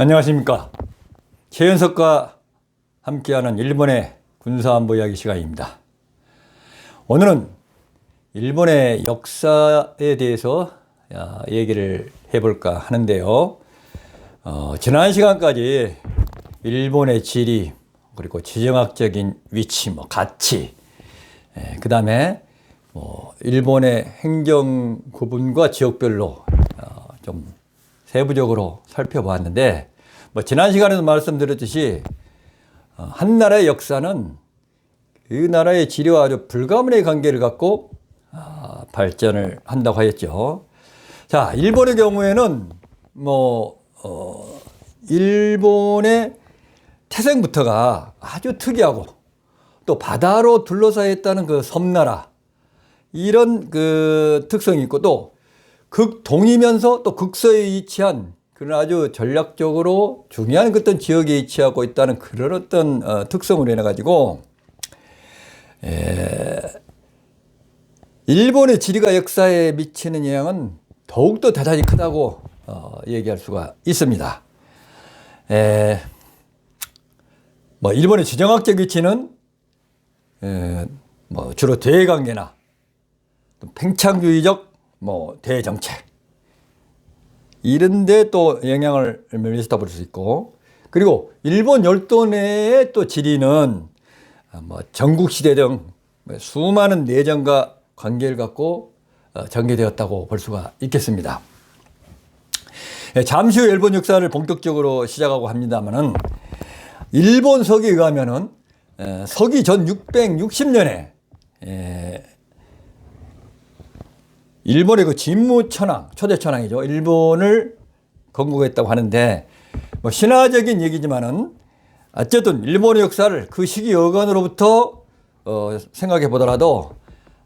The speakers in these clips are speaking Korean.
안녕하십니까. 최연석과 함께하는 일본의 군사안보 이야기 시간입니다. 오늘은 일본의 역사에 대해서 얘기를 해볼까 하는데요. 지난 시간까지 일본의 지리, 그리고 지정학적인 위치, 가치, 그 다음에 일본의 행정 구분과 지역별로 좀 세부적으로 살펴보았는데, 지난 시간에도 말씀드렸듯이 한 나라의 역사는 그 나라의 지리와 아주 불가분의 관계를 갖고 발전을 한다고 하였죠. 자, 일본의 경우에는 일본의 태생부터가 아주 특이하고 또 바다로 둘러싸여 있다는 그 섬나라, 이런 그 특성이 있고, 또 극동이면서 또 극서에 위치한 그런 아주 전략적으로 중요한 어떤 지역에 위치하고 있다는 그런 어떤 특성으로 인해 가지고 일본의 지리가 역사에 미치는 영향은 더욱더 대단히 크다고 얘기할 수가 있습니다. 일본의 지정학적 위치는 주로 대외관계나 팽창주의적 대정책, 이런데 또 영향을 미쳤다 볼 수 있고, 그리고 일본 열도 내의 또 지리는 전국시대 등 수많은 내전과 관계를 갖고 전개되었다고 볼 수가 있겠습니다. 잠시 후 일본 역사를 본격적으로 시작하고 합니다만은, 일본 서기에 의하면은 서기 전 660년에 일본의 그 진무천황, 초대천황이죠. 일본을 건국했다고 하는데, 신화적인 얘기지만은 어쨌든 일본의 역사를 그 시기 여건으로부터 생각해 보더라도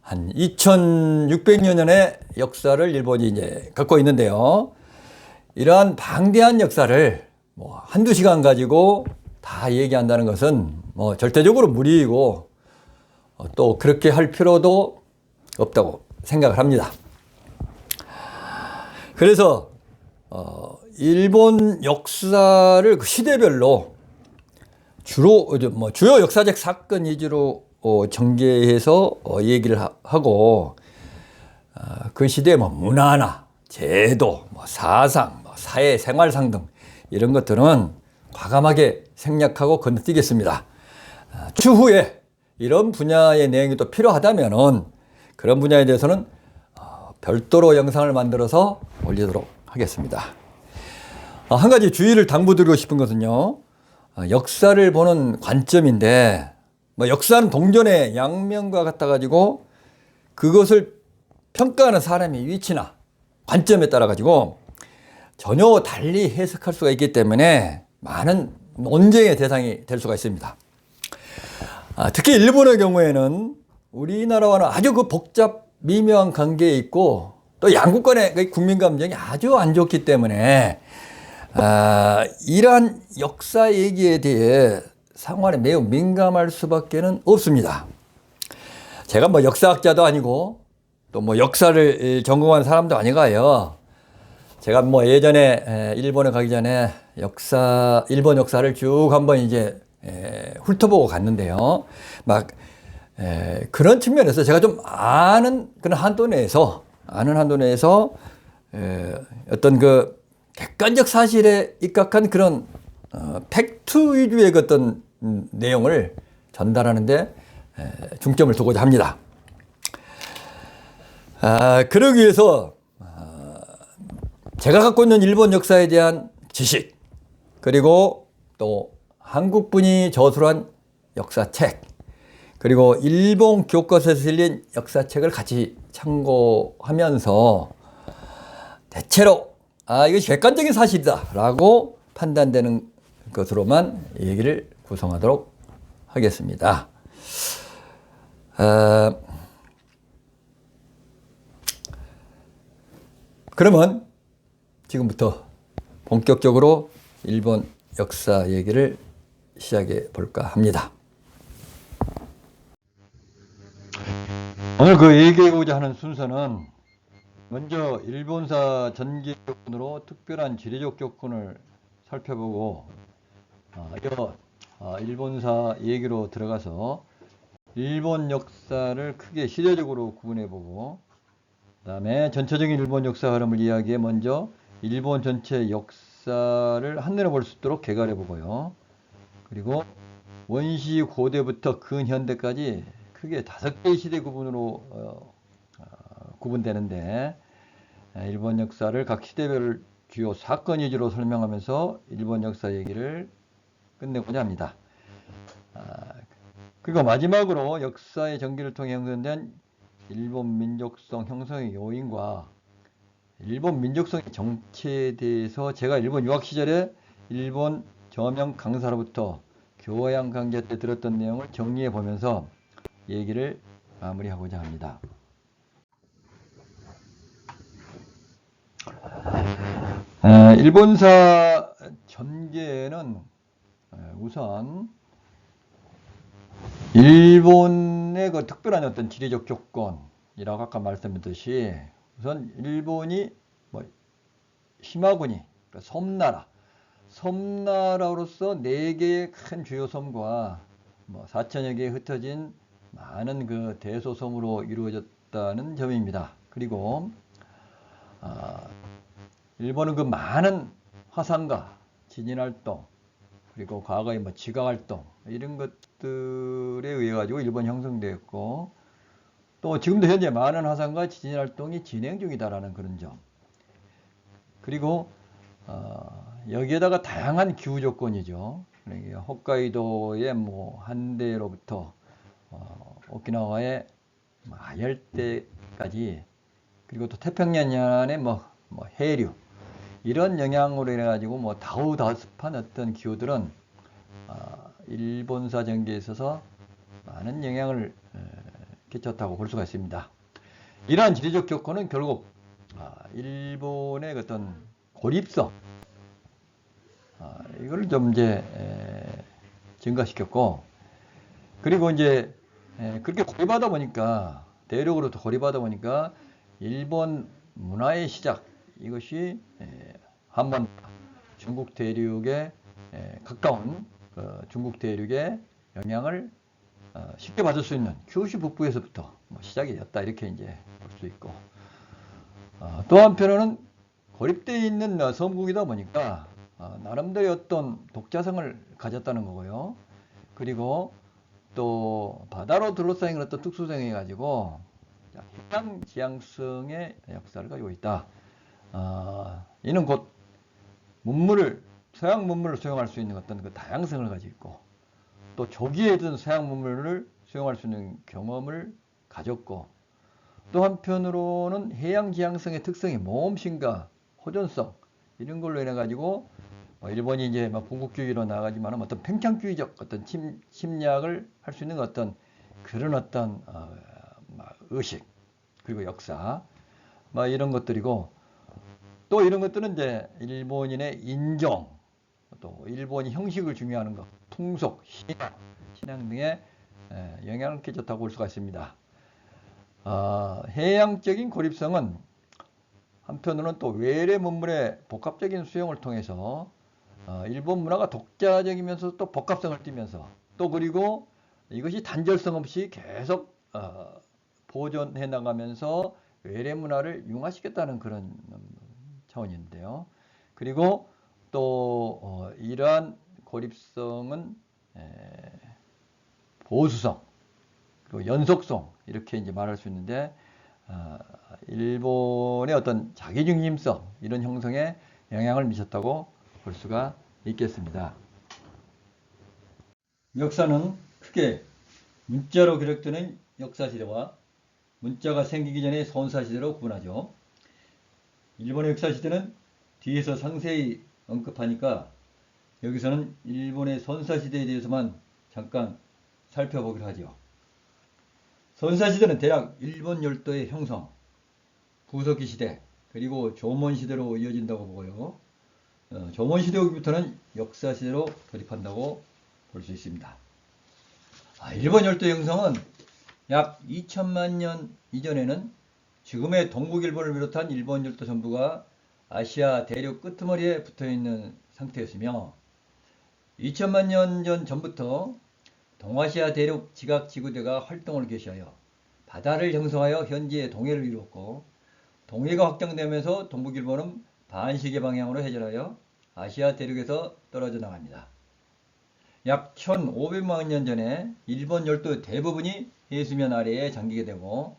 한 2600여 년의 역사를 일본이 이제 갖고 있는데요. 이러한 방대한 역사를 한두 시간 가지고 다 얘기한다는 것은 절대적으로 무리이고 또 그렇게 할 필요도 없다고 생각을 합니다. 그래서 일본 역사를 그 시대별로 주로 주요 역사적 사건 위주로 전개해서 얘기를 하고, 그 시대의 문화나 제도, 사상, 사회 생활상 등 이런 것들은 과감하게 생략하고 건너뛰겠습니다. 추후에 이런 분야의 내용이 또 필요하다면은 그런 분야에 대해서는 별도로 영상을 만들어서 올리도록 하겠습니다. 한 가지 주의를 당부드리고 싶은 것은요, 역사를 보는 관점인데, 역사는 동전의 양면과 같아 가지고 그것을 평가하는 사람의 위치나 관점에 따라 가지고 전혀 달리 해석할 수가 있기 때문에 많은 논쟁의 대상이 될 수가 있습니다. 특히 일본의 경우에는 우리나라와는 아주 그 복잡 미묘한 관계에 있고, 또 양국 간의 국민 감정이 아주 안 좋기 때문에 이러한 역사 얘기에 대해 상황에 매우 민감할 수밖에는 없습니다. 제가 역사학자도 아니고 또 역사를 전공한 사람도 아니가요. 제가 예전에 일본에 가기 전에 일본 역사를 쭉 한번 이제 훑어보고 갔는데요. 그런 측면에서 제가 좀 아는 그런 한도 내에서 어떤 그 객관적 사실에 입각한 그런 팩트 위주의 어떤 내용을 전달하는데 중점을 두고자 합니다. 그러기 위해서 제가 갖고 있는 일본 역사에 대한 지식, 그리고 또 한국분이 저술한 역사책, 그리고 일본 교과서에서 실린 역사책을 같이 참고하면서 대체로 이것이 객관적인 사실이다 라고 판단되는 것으로만 얘기를 구성하도록 하겠습니다. 그러면 지금부터 본격적으로 일본 역사 얘기를 시작해 볼까 합니다. 오늘 그 얘기하고자 하는 순서는 먼저 일본사 전기 조건으로 특별한 지리적 조건을 살펴보고 일본사 얘기로 들어가서 일본 역사를 크게 시대적으로 구분해보고, 그 다음에 전체적인 일본 역사 흐름을 이야기해 먼저 일본 전체 역사를 한눈에 볼 수 있도록 개괄해보고요. 그리고 원시 고대부터 근현대까지 크게 5개의 시대 구분으로 구분되는데, 일본 역사를 각 시대별 주요 사건 위주로 설명하면서 일본 역사 얘기를 끝내고자 합니다. 그리고 마지막으로 역사의 전기를 통해 형성된 일본 민족성 형성의 요인과 일본 민족성의 정체에 대해서 제가 일본 유학 시절에 일본 저명 강사로부터 교양 강좌 때 들었던 내용을 정리해 보면서 얘기를 마무리하고자 합니다. 일본사 전개는 우선 일본의 그 특별한 어떤 지리적 조건이라고 아까 말씀드렸듯이, 우선 일본이 히마구니, 그러니까 섬나라로서 4개의 큰 주요 섬과 4천여 개에 흩어진 많은 그 대소섬으로 이루어졌다는 점입니다. 그리고 일본은 그 많은 화산과 지진활동, 그리고 과거의 지각활동, 이런 것들에 의해 가지고 일본이 형성되었고, 또 지금도 현재 많은 화산과 지진활동이 진행 중이다라는 그런 점. 그리고 여기에다가 다양한 기후 조건이죠. 그러니까 홋카이도의 한대로부터 오키나와의 아열대까지, 그리고 또 태평양 연안의 해류, 이런 영향으로 인해 가지고 다우다습한 어떤 기후들은 일본사 전기에 있어서 많은 영향을 끼쳤다고 볼 수가 있습니다. 이러한 지리적 조건은 결국 일본의 어떤 고립성, 이걸 좀 이제 증가시켰고, 그리고 이제 그렇게 고립하다 보니까, 대륙으로부터 고립하다 보니까 일본 문화의 시작, 이것이 한번 중국 대륙에 가까운 중국 대륙의 영향을 쉽게 받을 수 있는 큐슈 북부에서부터 시작이 됐다, 이렇게 이제 볼 수 있고, 또 한편으로는 고립되어 있는 섬국이다 보니까 나름대로 어떤 독자성을 가졌다는 거고요. 그리고 또 바다로 둘러싸인 어떤 특수성이 가지고 해양 지향성의 역사를 가지고 있다. 이는 곧 서양 문물을 수용할 수 있는 어떤 그 다양성을 가지고 있고, 또 조기에 든 서양 문물을 수용할 수 있는 경험을 가졌고, 또 한편으로는 해양 지향성의 특성이 모험심과 호전성, 이런 걸로 인해 가지고 일본이 이제 군국주의로 나가지만 어떤 팽창주의적 어떤 침략을 할 수 있는 어떤 그런 어떤 의식, 그리고 역사, 이런 것들이고, 또 이런 것들은 이제 일본인의 인종, 또 일본이 형식을 중요하는 것, 풍속, 신앙 등에 영향을 끼쳤다고 볼 수가 있습니다. 해양적인 고립성은 한편으로는 또 외래 문물의 복합적인 수용을 통해서 일본 문화가 독자적이면서 또 복합성을 띠면서, 또 그리고 이것이 단절성 없이 계속 보존해 나가면서 외래 문화를 융화시켰다는 그런 차원인데요. 그리고 또 이러한 고립성은 보수성, 그리고 연속성, 이렇게 이제 말할 수 있는데, 일본의 어떤 자기중심성, 이런 형성에 영향을 미쳤다고 볼 수가 있겠습니다. 역사는 크게 문자로 기록되는 역사시대와 문자가 생기기 전의 선사시대로 구분하죠. 일본의 역사시대는 뒤에서 상세히 언급하니까 여기서는 일본의 선사시대에 대해서만 잠깐 살펴보기로 하죠. 선사시대는 대략 일본 열도의 형성, 구석기 시대, 그리고 조몬시대로 이어진다고 보고요. 조몬시대 후부터는 역사시대로 돌입한다고 볼 수 있습니다. 일본 열도 형성은 약 2000만 년 이전에는 지금의 동북일본을 비롯한 일본 열도 전부가 아시아 대륙 끄트머리에 붙어있는 상태였으며 2000만 년 전부터 동아시아 대륙 지각지구대가 활동을 개시하여 바다를 형성하여 현재의 동해를 이루었고, 동해가 확장되면서 동북일본은 반시계 방향으로 회전하여 아시아 대륙에서 떨어져 나갑니다. 약 1500만 년 전에 일본 열도 대부분이 해수면 아래에 잠기게 되고,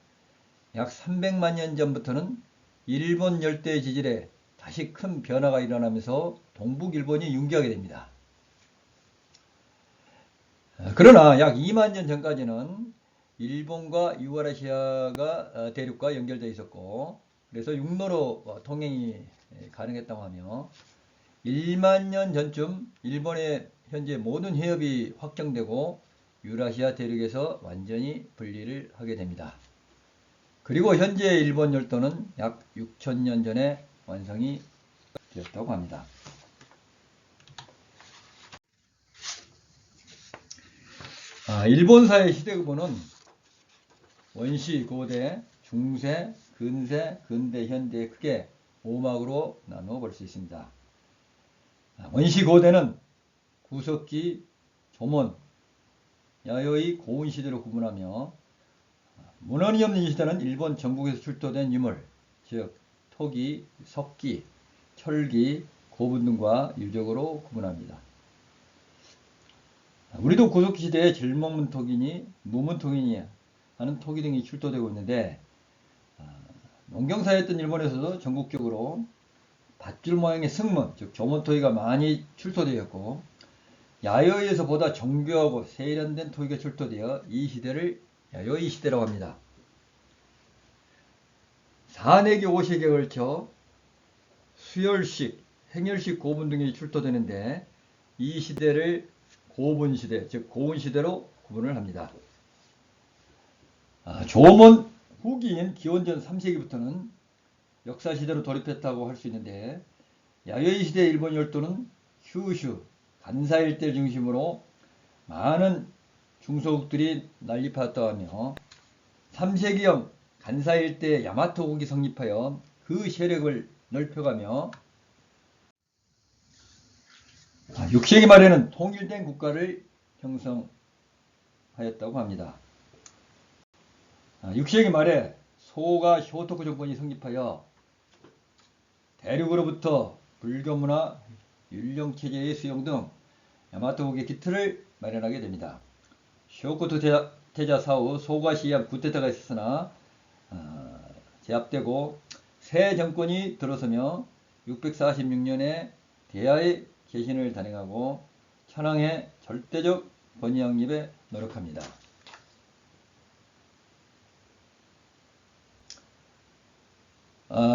약 300만 년 전부터는 일본 열대 지질에 다시 큰 변화가 일어나면서 동북일본이 융기하게 됩니다. 그러나 약 2만 년 전까지는 일본과 유라시아가 대륙과 연결되어 있었고, 그래서 육로로 통행이 가능했다고 하며, 1만 년 전쯤 일본의 현재 모든 해협이 확정되고 유라시아 대륙에서 완전히 분리를 하게 됩니다. 그리고 현재 일본 열도는 약 6,000년 전에 완성이 되었다고 합니다. 일본사의 시대구분은 원시, 고대, 중세, 근세, 근대, 현대 크게 5막으로 나누어 볼 수 있습니다. 원시 고대는 구석기, 조문, 야요의 고운 시대로 구분하며, 문헌이 없는 이 시대는 일본 전국에서 출토된 유물, 즉 토기, 석기, 철기, 고분 등과 유적으로 구분합니다. 우리도 구석기 시대에 질먹문토기니 무문토기니 하는 토기 등이 출토되고 있는데, 농경사였던 일본에서도 전국적으로 밧줄 모양의 승문, 즉 조문토기가 많이 출토되었고, 야요이에서 보다 정교하고 세련된 토기가 출토되어 이 시대를 야요이 시대라고 합니다. 4내기 5세기에 걸쳐 수열식, 행열식 고분 등이 출토되는데, 이 시대를 고분시대, 즉 고운시대로 구분을 합니다. 조문 후기인 기원전 3세기부터는 역사시대로 돌입했다고 할 수 있는데, 야요이 시대 일본 열도는 휴슈, 간사 일대를 중심으로 많은 중소국들이 난립하였다고 하며, 3세기형 간사 일대 야마토국이 성립하여 그 세력을 넓혀가며, 6세기 말에는 통일된 국가를 형성하였다고 합니다. 6세기 말에 소가 쇼토쿠 정권이 성립하여 대륙으로부터 불교문화, 율령체제의 수용 등 야마토국의 기틀을 마련하게 됩니다. 쇼코토 태자 사후 소가 시위한 쿠데타가 있었으나 제압되고 새 정권이 들어서며 646년에 대야의 개신을 단행하고 천황의 절대적 권위 확립에 노력합니다.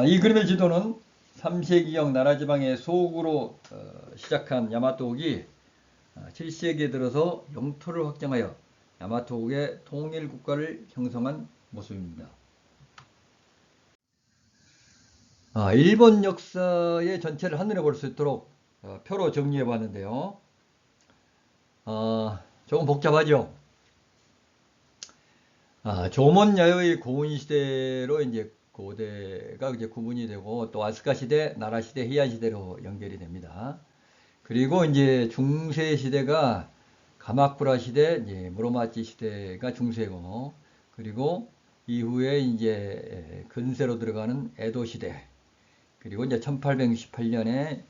이 그림의 지도는 3세기형 나라지방의 소국으로 시작한 야마토국이 7세기에 들어서 영토를 확장하여 야마토국의 통일국가를 형성한 모습입니다. 일본 역사의 전체를 한눈에 볼 수 있도록 표로 정리해 봤는데요. 조금 복잡하죠. 조문 야요의 고운 시대로 이제 고대가 이제 구분이 되고, 또 아스카 시대, 나라 시대, 헤이안 시대로 연결이 됩니다. 그리고 이제 중세 시대가 가마쿠라 시대, 이제 무로마치 시대가 중세고, 그리고 이후에 이제 근세로 들어가는 에도 시대, 그리고 이제 1868년에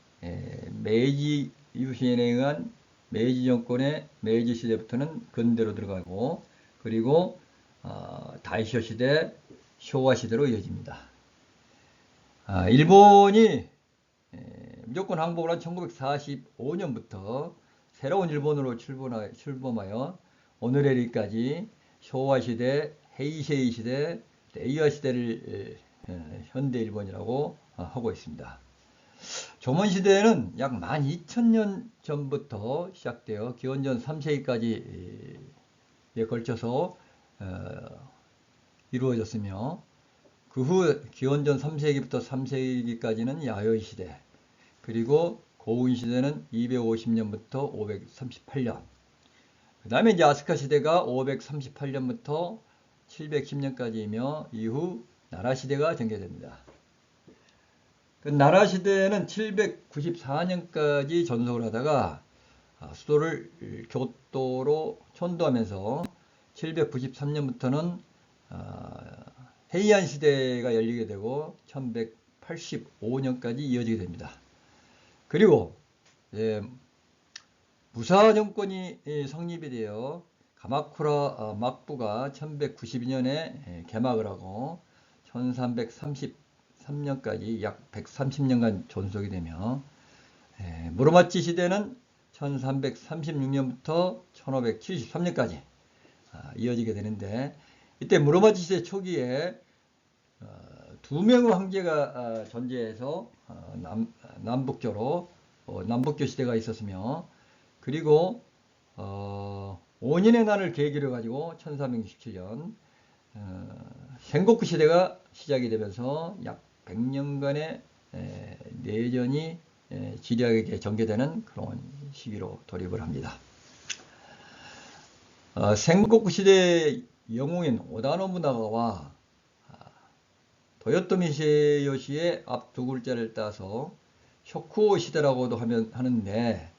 메이지 유신에 의한 메이지 정권의 메이지 시대부터는 근대로 들어가고, 그리고 다이쇼 시대, 쇼와 시대로 이어집니다. 일본이 무조건 항복을 한 1945년부터 새로운 일본으로 출범하여 오늘의 일까지 쇼와 시대, 헤이세이 시대, 에이와 시대를 현대 일본이라고 하고 있습니다. 조문 시대는 약 12,000년 전부터 시작되어 기원전 3세기까지에 걸쳐서 이루어졌으며, 그 후 기원전 3세기부터 3세기까지는 야요이 시대, 그리고 고운 시대는 250년부터 538년, 그 다음에 이제 아스카 시대가 538년부터 710년까지이며 이후 나라 시대가 전개됩니다. 그 나라 시대는 794년까지 전속을 하다가 수도를 교토로 천도하면서 793년부터는 헤이안 시대가 열리게 되고 1185년까지 이어지게 됩니다. 그리고 무사 정권이 성립이 되어 가마쿠라 막부가 1192년에 개막을 하고 1333년까지 약 130년간 존속이 되며 무로마치 시대는 1336년부터 1573년까지 이어지게 되는데, 이때 무로마치 시대 초기에 두 명의 황제가 존재해서 남북조로 남북조 시대가 있었으며, 그리고 5년의 난을 계기로 가지고 1367년 생고쿠 시대가 시작이 되면서 약 100년간의 내전이 지리하게 전개되는 그런 시기로 돌입을 합니다. 생고쿠 시대의 영웅인 오다 노부나가와 도요토미 히데요시의 앞 두 글자를 따서 쇼쿠오 시대라고도 하는데,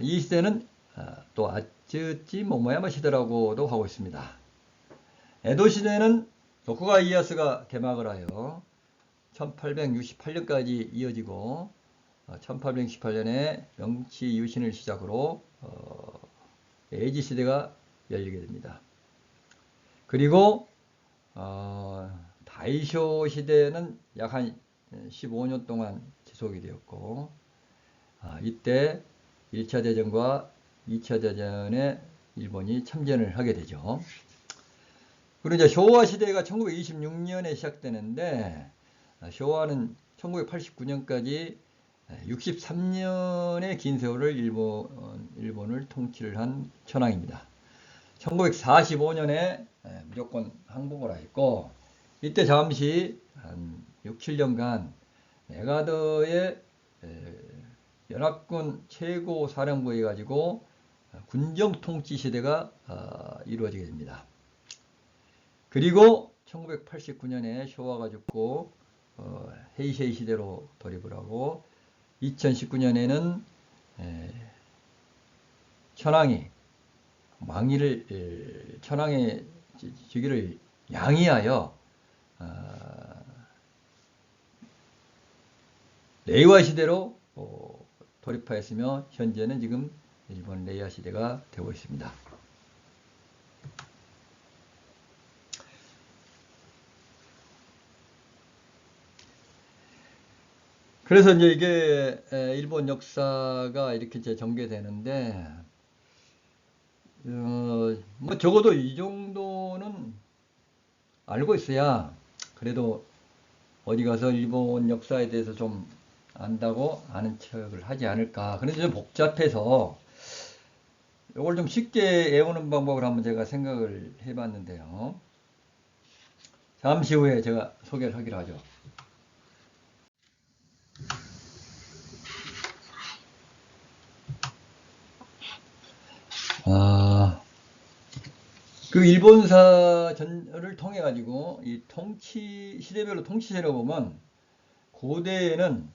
이 시대는 또 아츠치 모모야마 시대라고도 하고 있습니다. 에도 시대는 도쿠가 이에야스가 개막을 하여 1868년까지 이어지고 1868년에 명치 유신을 시작으로 에이지 시대가 열리게 됩니다. 그리고 다이쇼 시대는 약 한 15년 동안 지속이 되었고, 이때 1차 대전과 2차 대전에 일본이 참전을 하게 되죠. 그리고 이제 쇼와 시대가 1926년에 시작되는데, 쇼와는 1989년까지 63년의 긴 세월을 일본을 통치를 한 천황입니다. 1945년에 무조건 항복을 했고, 이때 잠시 한 6, 7년간 메가더의 연합군 최고 사령부에 가지고 군정 통치 시대가 이루어지게 됩니다. 그리고 1989년에 쇼와가 죽고 헤이세이 시대로 돌입을 하고, 2019년에는 천황이 천황의 즉위를 양해하여 레이와 시대로 돌입하였으며, 현재는 지금 일본 레이와 시대가 되고 있습니다. 그래서 이제 이게 일본 역사가 이렇게 이제 전개되는데, 뭐 적어도 이 정도는 알고 있어야 그래도 어디 가서 일본 역사에 대해서 좀 안다고 아는 척을 하지 않을까. 그런데 좀 복잡해서 이걸 좀 쉽게 외우는 방법을 한번 제가 생각을 해봤는데요. 잠시 후에 제가 소개를 하기로 하죠. 그 일본사전을 통해 가지고 이 통치 시대별로 통치세를 보면, 고대에는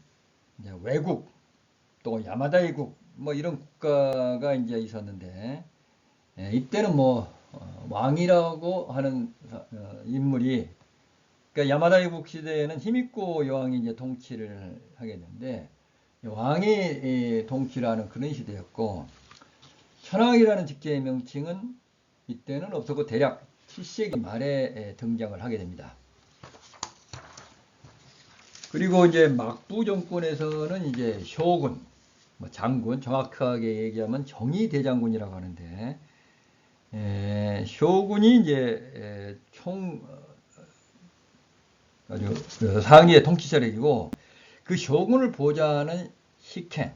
이제 외국 또 야마다이국 뭐 이런 국가가 이제 있었는데, 이때는 뭐 왕이라고 하는 인물이, 그러니까 야마다이국 시대에는 히미코 여왕이 이제 통치를 하게 되는데, 왕이 통치를 하는 그런 시대였고, 천황이라는 직제의 명칭은 이때는 없었고 대략 7세기 말에 등장을 하게 됩니다. 그리고 이제 막부 정권에서는 이제 쇼군, 뭐 장군, 정확하게 얘기하면 정의대장군이라고 하는데, 쇼군이 이제 아주 상위의 통치 세력이고, 그 쇼군을 보좌하는 식행,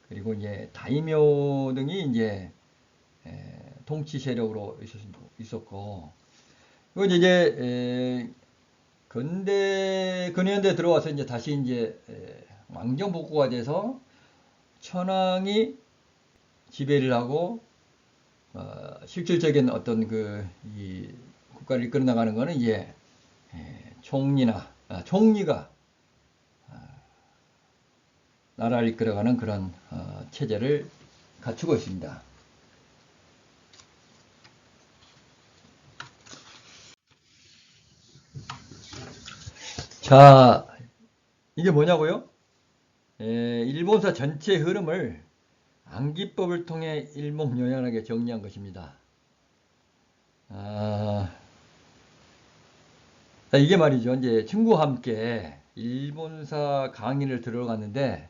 그리고 이제 다이묘 등이 이제 통치 세력으로 있었고, 그리고 이제 근현대 들어와서 이제 다시 이제 왕정 복구가 돼서 천황이 지배를 하고 실질적인 어떤 이 국가를 이끌어 나가는 거는 이제 총리가 나라를 이끌어가는 그런 체제를 갖추고 있습니다. 자, 이게 뭐냐고요? 일본사 전체 흐름을 암기법을 통해 일목요연하게 정리한 것입니다. 이게 말이죠. 이제 친구와 함께 일본사 강의를 들어갔는데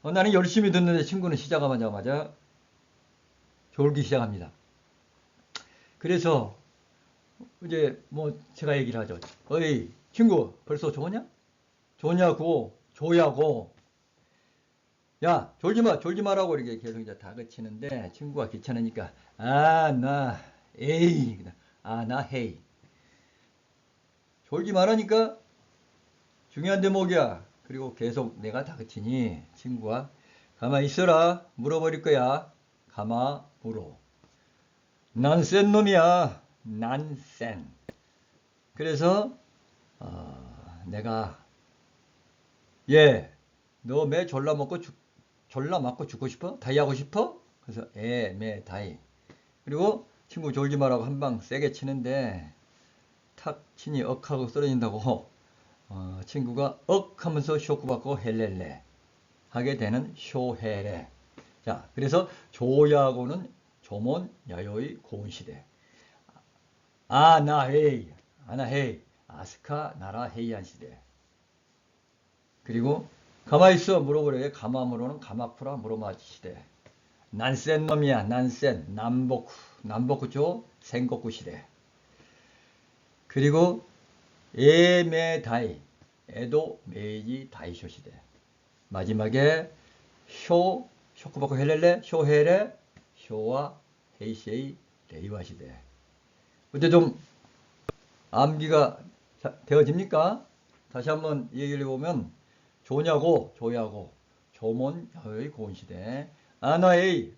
나는 열심히 듣는데 친구는 시작하자마자 졸기 시작합니다. 그래서 이제 뭐 제가 얘기를 하죠. 어이 친구 벌써 좋냐? 좋냐고 조야고 야 졸지 마라고 이렇게 계속 이제 다그치는데 친구가 귀찮으니까 나 에이 나 헤이 졸지 말라니까 중요한 대목이야. 그리고 계속 내가 다그치니 친구가 가만히 있어라 물어버릴 거야. 가마 물어. 난 센 놈이야. 난 센. 그래서 내가 너 매 졸라 맞고 죽고 싶어? 다이 하고 싶어? 그래서 매 다이. 그리고 친구 졸지 마라고 한 방 세게 치는데 탁 치니 억 하고 쓰러진다고 친구가 억 하면서 쇼크 받고 헬렐레 하게 되는 쇼헤레. 자, 그래서 조야고는 조몬 야요의 고운 시대. 아나헤이 아스카 나라 헤이한 시대. 그리고 가만있어 물어보래. 가마무로는 가마쿠라 무로마치 시대. 난센 놈이야. 난센 남보쿠조 생고쿠 시대. 그리고 에메다이 에도 메이지 다이쇼 시대. 마지막에 쇼쿠바쿠 헬렐레 쇼헤레 쇼와 헤이세이 레이와 시대. 근데 좀 암기가 되어집니까? 다시 한번 얘기를 해보면 조냐고 조야고 조몬 야의 고운 시대 아나에이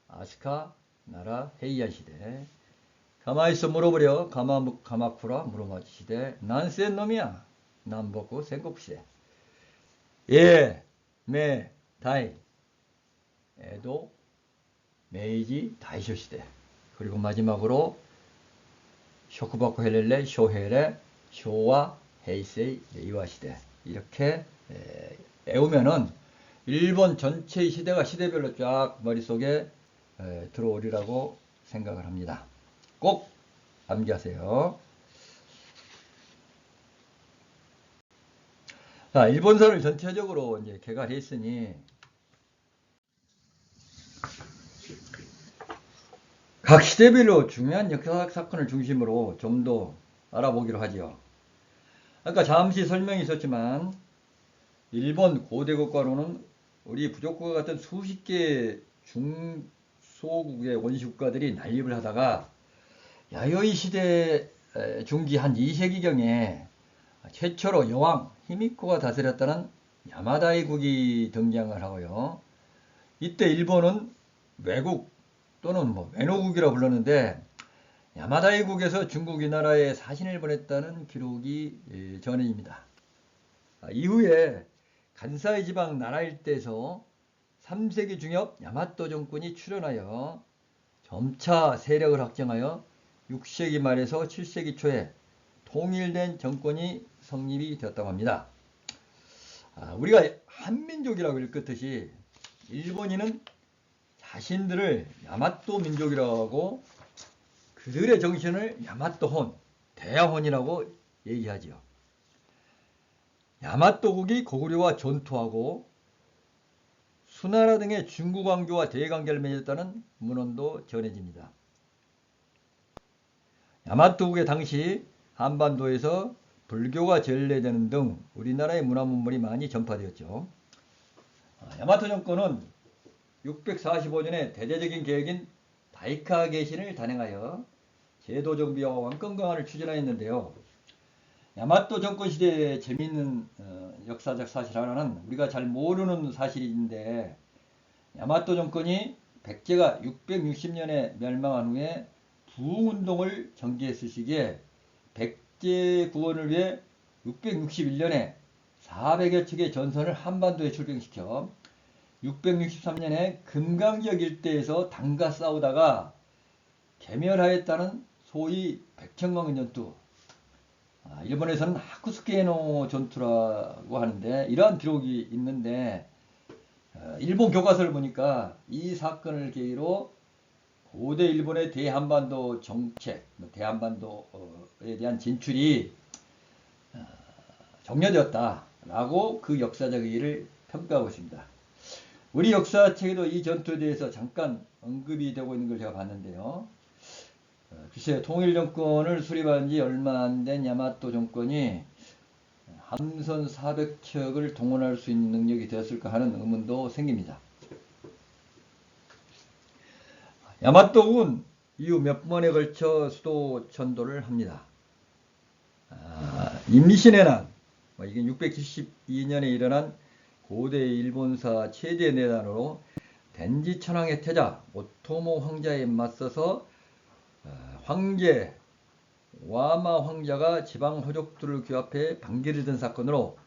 아스카 나라 헤이안 시대 가마있어 물어버려 가마쿠라 무로마치 시대 난 센 놈이야 남보고 생국 시대 매 다이 에도 메이지 다이쇼 시대 그리고 마지막으로 쇼쿠바쿠 헬렐레 쇼헤레 쇼와 헤이세이 레이와 시대 이렇게 외우면은 일본 전체의 시대가 시대별로 쫙 머릿속에 들어오리라고 생각을 합니다. 꼭 암기하세요. 자, 일본사를 전체적으로 이제 개괄했으니 각 시대별로 중요한 역사적 사건을 중심으로 좀 더 알아보기로 하지요. 아까 잠시 설명이 있었지만 일본 고대 국가로는 우리 부족국과 같은 수십 개의 중소국의 원시국가들이 난립을 하다가 야요이 시대 중기 한 2세기경에 최초로 여왕 히미코가 다스렸다는 야마다이국이 등장을 하고요. 이때 일본은 외국 또는 외노국이라 불렀는데 야마다이국에서 중국 이 나라에 사신을 보냈다는 기록이 전해집니다. 이후에 간사이 지방 나라 일대에서 3세기 중엽 야마토 정권이 출현하여 점차 세력을 확장하여 6세기 말에서 7세기 초에 통일된 정권이 성립이 되었다고 합니다. 우리가 한민족이라고 일컫듯이 일본인은 자신들을 야마토 민족이라고 하고 그들의 정신을 야마토혼, 대야혼이라고 얘기하지요. 야마토국이 고구려와 전투하고 수나라 등의 중국 왕조와 대관계를 맺었다는 문헌도 전해집니다. 야마토국의 당시 한반도에서 불교가 전래되는 등 우리나라의 문화문물이 많이 전파되었죠. 야마토 정권은 645년에 대대적인 계획인 다이카 개신을 단행하여 제도 정비와 왕건강화를 추진하였는데요. 야마토 정권 시대의 재미있는 역사적 사실 하나는 우리가 잘 모르는 사실인데 야마토 정권이 백제가 660년에 멸망한 후에 부흥운동을 전개했을 시기에 백제 구원을 위해 661년에 400여 척의 전선을 한반도에 출병시켜 663년에 금강지역 일대에서 당가 싸우다가 괴멸하였다는 소위 백천광은 전투, 일본에서는 하쿠스케노 전투라고 하는데 이러한 기록이 있는데, 일본 교과서를 보니까 이 사건을 계기로 고대 일본의 대한반도 정책, 대한반도에 대한 진출이 종료되었다라고 그 역사적 의의를 평가하고 있습니다. 우리 역사책에도 이 전투에 대해서 잠깐 언급이 되고 있는 걸 제가 봤는데요. 글쎄요, 통일정권을 수립한 지 얼마 안 된 야마토 정권이 함선 400척을 동원할 수 있는 능력이 되었을까 하는 의문도 생깁니다. 야마토군 이후 몇 번에 걸쳐 수도 전도를 합니다. 임신의 난, 이게 672년에 일어난 고대 일본사 최대 내단으로 덴지 천황의 태자 오토모 황자에 맞서서 황제 와마 황자가 지방 호족들을 규합해 반기를 든 사건으로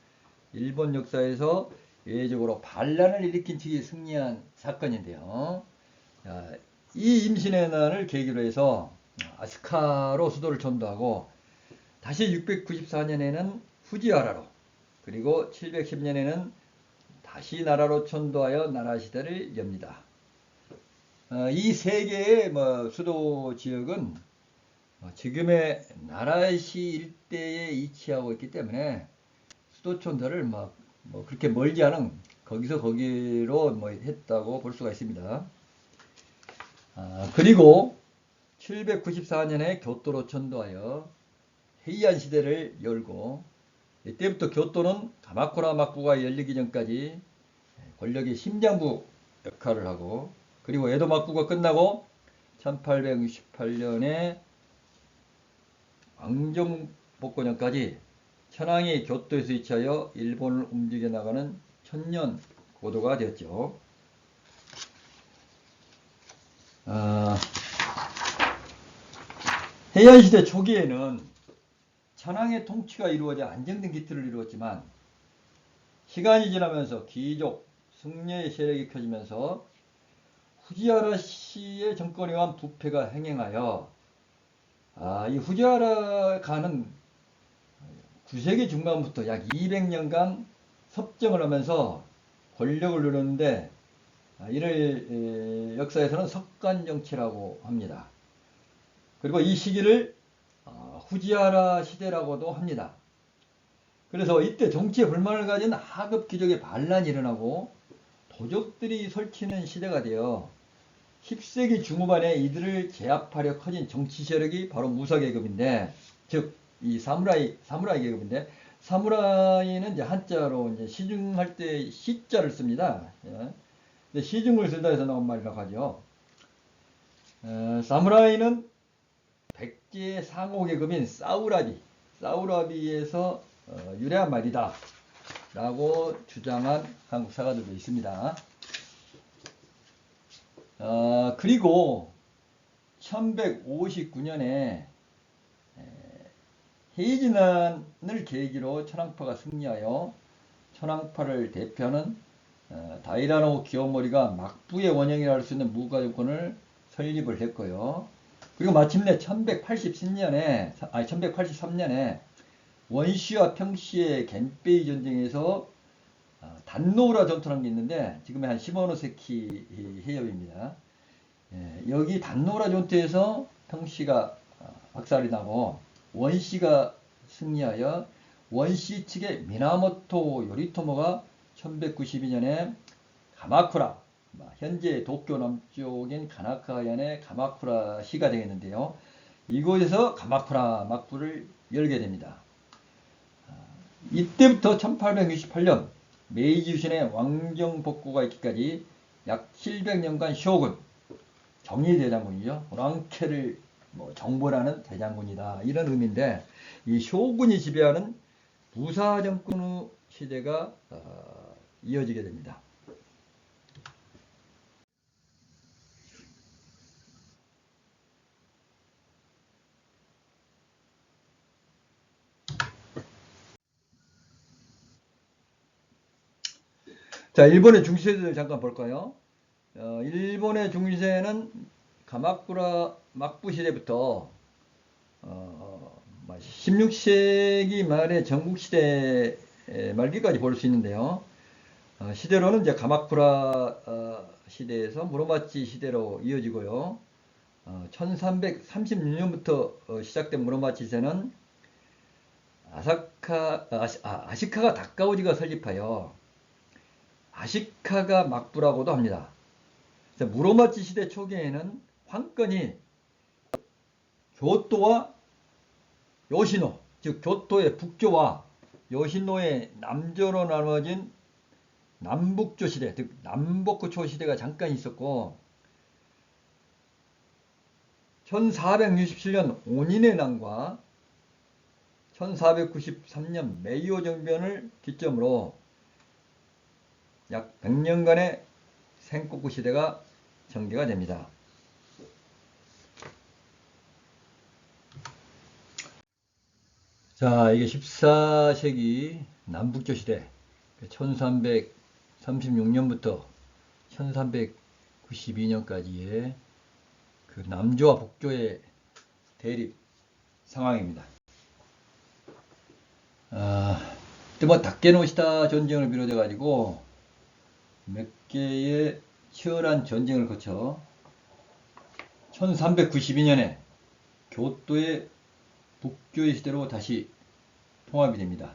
일본 역사에서 예외적으로 반란을 일으킨 측이 승리한 사건인데요. 이 임신의 난을 계기로 해서 아스카로 수도를 전도하고 다시 694년에는 후지와라로, 그리고 710년에는 다시 나라로 전도하여 나라 시대를 엽니다. 이 세 개의 수도 지역은 지금의 나라시 일대에 위치하고 있기 때문에 수도 전도를 그렇게 멀지 않은 거기서 거기로 했다고 볼 수가 있습니다. 그리고 794년에 교토로 전도하여 헤이안 시대를 열고, 이때부터 교토는 가마쿠라 막부가 열리기 전까지 권력의 심장부 역할을 하고, 그리고 에도 막부가 끝나고 1868년에 왕정복권전까지 천황이 교토에서 위치하여 일본을 움직여 나가는 천년 고도가 되었죠. 해안시대 초기에는 천황의 통치가 이루어져 안정된 기틀을 이루었지만, 시간이 지나면서 귀족, 승려의 세력이 켜지면서 후지와라 씨의 정권에 의한 부패가 행행하여 이 후지와라가는 9세기 중반부터 약 200년간 섭정을 하면서 권력을 누렸는데, 이를 역사에서는 석간정치라고 합니다. 그리고 이 시기를 후지와라 시대라고도 합니다. 그래서 이때 정치에 불만을 가진 하급 귀족의 반란이 일어나고 도적들이 설치는 시대가 되어 10세기 중후반에 이들을 제압하려 커진 정치 세력이 바로 무사계급인데, 즉 이 사무라이 계급인데, 사무라이는 이제 한자로 이제 시중할 때 시자를 씁니다. 근데 시중을 쓰다 해서 나온 말이라고 하죠. 사무라이는 백제 상호 계급인 사우라비에서 유래한 말이다 라고 주장한 한국 사가들도 있습니다. 그리고 1159년에 헤이지난을 계기로 천황파가 승리하여 천황파를 대표하는 다이라노 기요모리가 막부의 원형이라 할 수 있는 무가정권을 설립을 했고요. 그리고 마침내 1183년에 원시와 평시의 겐페이 전쟁에서 단노우라 전투라는 게 있는데, 지금의 한 시모노세키 해협입니다. 여기 단노우라 전투에서 평시가 박살이 나고 원시가 승리하여 원시 측의 미나모토 요리토모가 1192년에 가마쿠라, 현재 도쿄 남쪽인 가나카현의 가마쿠라 시가 되겠는데요. 이곳에서 가마쿠라 막부를 열게 됩니다. 이때부터 1868년 메이지 유신의 왕정복고가 있기까지 약 700년간 쇼군, 정의대장군이죠. 오랑캐를 정벌하는 대장군이다, 이런 의미인데, 이 쇼군이 지배하는 부사정권 시대가 이어지게 됩니다. 자, 일본의 중시대를 잠깐 볼까요? 일본의 중시대는 가마쿠라 막부 시대부터 16세기 말의 전국시대 말기까지 볼 수 있는데요. 시대로는 이제 가마쿠라 시대에서 무로마치 시대로 이어지고요. 1336년부터 시작된 무로마치 시대는 아시카가 다카오지가 설립하여 아시카가 막부라고도 합니다. 무로마치 시대 초기에는 황권이 교토와 요시노, 즉 교토의 북조와 요시노의 남조로 나눠진 남북조 시대, 즉 남북조 시대가 잠깐 있었고 1467년 온인의 난과 1493년 메이오 정변을 기점으로 약 100년간의 생코쿠 시대가 전개가 됩니다. 자, 이게 14세기 남북조 시대 1336년부터 1392년까지의 그 남조와 북조의 대립 상황입니다. 뭐 다케노시다 전쟁을 비롯해 가지고 몇 개의 치열한 전쟁을 거쳐 1392년에 교토의 북조의 시대로 다시 통합이 됩니다.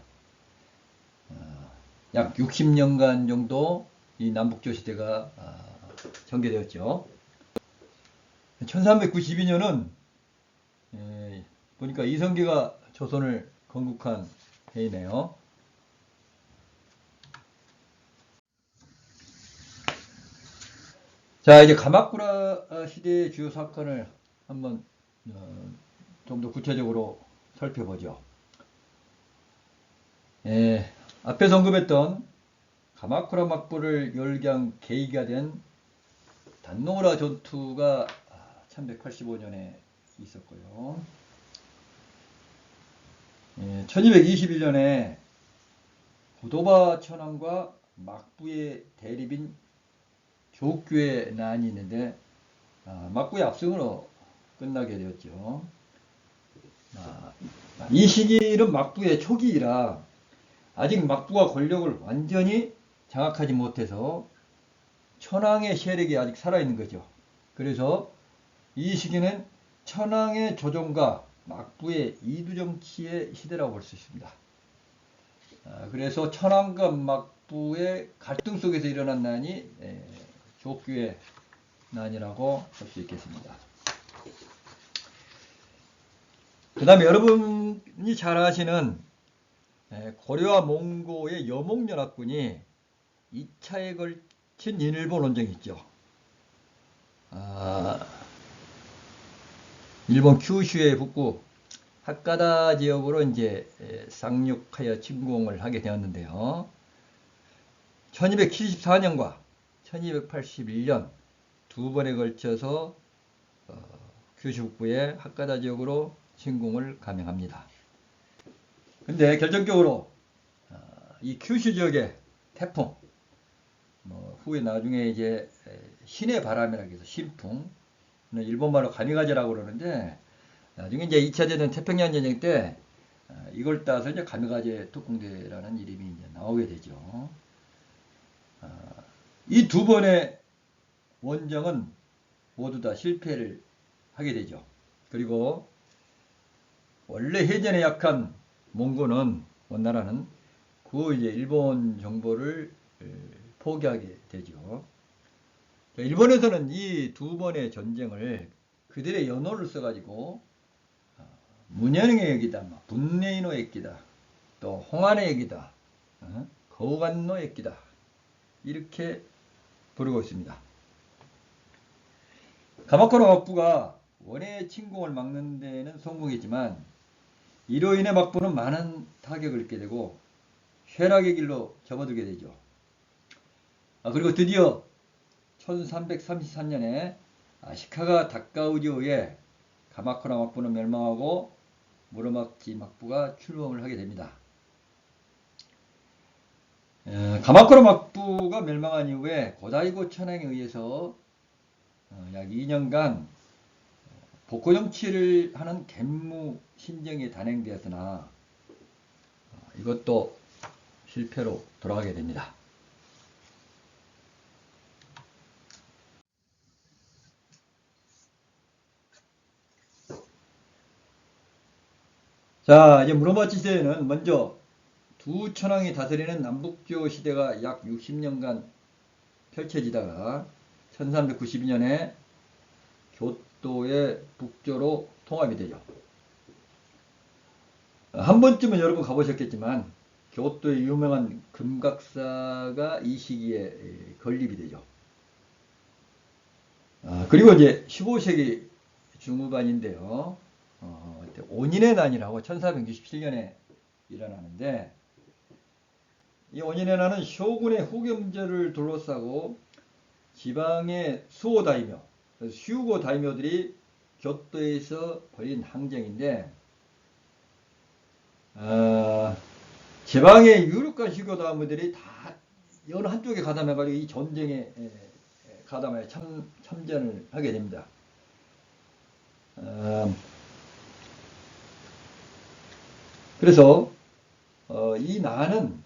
약 60년간 정도 이 남북조 시대가 전개되었죠. 1392년은 보니까 이성계가 조선을 건국한 해이네요. 자, 이제 가마쿠라 시대의 주요 사건을 한번 좀 더 구체적으로 살펴보죠. 앞에서 언급했던 가마쿠라 막부를 열기한 계기가 된 단노라 전투가 1185년에 있었고요. 1221년에 고도바 천황과 막부의 대립인 조규의 난이 있는데 막부의 압승으로 끝나게 되었죠. 이 시기는 막부의 초기이라 아직 막부가 권력을 완전히 장악하지 못해서 천황의 세력이 아직 살아있는 거죠. 그래서 이 시기는 천황의 조정과 막부의 이두정치의 시대라고 볼 수 있습니다. 그래서 천황과 막부의 갈등 속에서 일어난 난이 조규의 난이라고 할 수 있겠습니다. 그 다음에 여러분이 잘 아시는 고려와 몽고의 여몽연합군이 2차에 걸친 일본 원정이 있죠. 일본 큐슈의 북부 하카다 지역으로 이제 상륙하여 침공을 하게 되었는데요. 1274년과 1281년 두 번에 걸쳐서 큐슈 북부의 하카다 지역으로 침공을 감행합니다. 근데 결정적으로 이 큐슈 지역의 태풍, 후에 나중에 이제 신의 바람이라고 해서 신풍, 일본말로 가미가제라고 그러는데 나중에 이제 2차 대전 태평양 전쟁 때 이걸 따서 이제 가미가제 특공대라는 이름이 이제 나오게 되죠. 이 두 번의 원정은 모두 다 실패를 하게 되죠. 그리고 원래 해전에 약한 몽고는 원나라는 그 이제 일본 정보를 포기하게 되죠. 일본에서는 이 두 번의 전쟁을 그들의 연호를 써가지고 문현의 얘기다, 분내인의 얘기다, 또 홍안의 얘기다, 거우간노의 얘기다 이렇게 부르고 있습니다. 가마쿠라 막부가 원해의 침공을 막는 데는 성공했지만 이로 인해 막부는 많은 타격을 입게 되고 쇠락의 길로 접어들게 되죠. 그리고 드디어 1333년에 아시카가 다카우지에 의해 가마쿠라 막부는 멸망하고 무로마치 막부가 출범을 하게 됩니다. 가마쿠라 막부가 멸망한 이후에 고다이고 천황에 의해서 약 2년간 복고 정치를 하는 갯무 신정이 단행되었으나 이것도 실패로 돌아가게 됩니다. 자, 이제 무로마치 시대에는 먼저 두 천황이 다스리는 남북조 시대가 약 60년간 펼쳐지다가 1392년에 교토의 북조로 통합이 되죠. 한 번쯤은 여러분 가보셨겠지만 교토의 유명한 금각사가 이 시기에 건립이 되죠. 그리고 이제 15세기 중후반인데요. 온인의 난이라고 1467년에 일어나는데 이 온인의 난은 쇼군의 후금제를 둘러싸고 지방의 수호 다이묘, 슈고 다이묘들이 교토에서 벌인 항쟁인데 지방의 유력한 슈고 다이묘들이 다 어느 한쪽에 가담해가지고 이 전쟁에 가담하여 참전을 하게 됩니다. 그래서 이 난은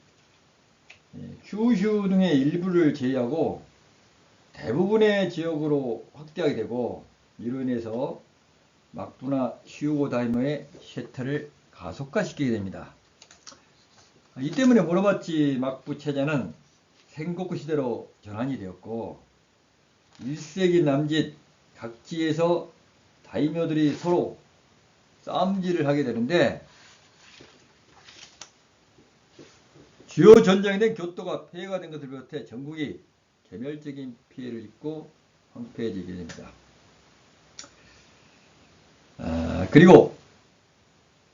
큐슈 등의 일부를 제외하고 대부분의 지역으로 확대하게 되고 이로 인해서 막부나 슈고 다이모의 쇠퇴를 가속화시키게 됩니다. 이 때문에 무로마치 막부 체제는 생고쿠 시대로 전환이 되었고 1세기 남짓 각지에서 다이묘들이 서로 싸움질을 하게 되는데 주요 전쟁이 된 교토가 폐해가 된 것을 비롯해 전국이 개멸적인 피해를 입고 황폐해지게 됩니다. 그리고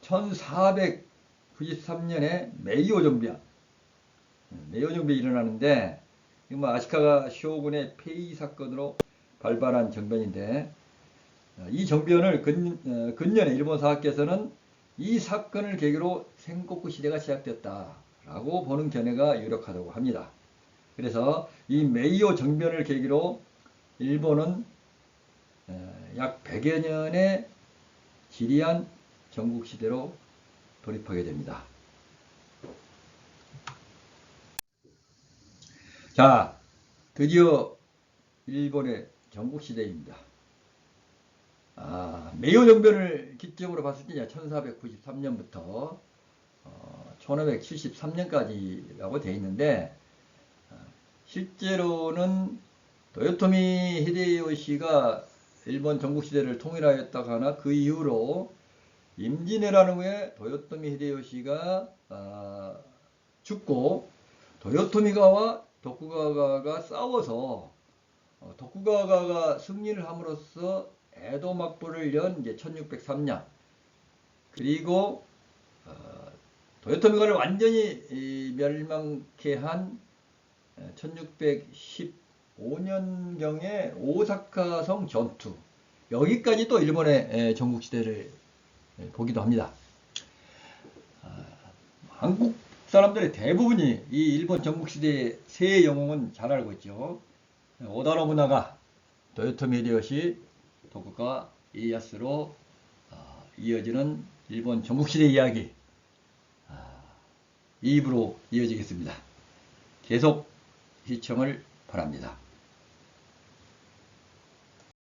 1493년에 메이오 정변이 일어나는데 아시카가 쇼군의 폐위 사건으로 발발한 정변인데 이 정변을 근년에 일본 사학계에서는 이 사건을 계기로 생고쿠 시대가 시작되었다라고 보는 견해가 유력하다고 합니다. 그래서 이 메이오 정변을 계기로 일본은 약 100여 년의 지리한 전국시대로 돌입하게 됩니다. 자, 드디어 일본의 전국시대입니다. 메이오 정변을 기점으로 봤을 때 1493년부터 1573년까지라고 되어 있는데 실제로는 도요토미 히데요시가 일본 전국시대를 통일하였다고 하나 그 이후로 임진왜란 후에 도요토미 히데요시가 죽고 도요토미가와 도쿠가와가 싸워서 도쿠가와가 승리를 함으로써 에도 막부를 연 이제 1603년 그리고 도요토미가를 완전히 멸망케 한 1615년경의 오사카성 전투 여기까지 또 일본의 전국시대를 보기도 합니다. 한국 사람들의 대부분이 이 일본 전국시대의 세 영웅은 잘 알고 있죠. 오다 노부나가, 도요토미 히데요시, 도쿠가와 이에야스로 이어지는 일본 전국시대 이야기 2부로 이어지겠습니다. 계속 시청을 바랍니다.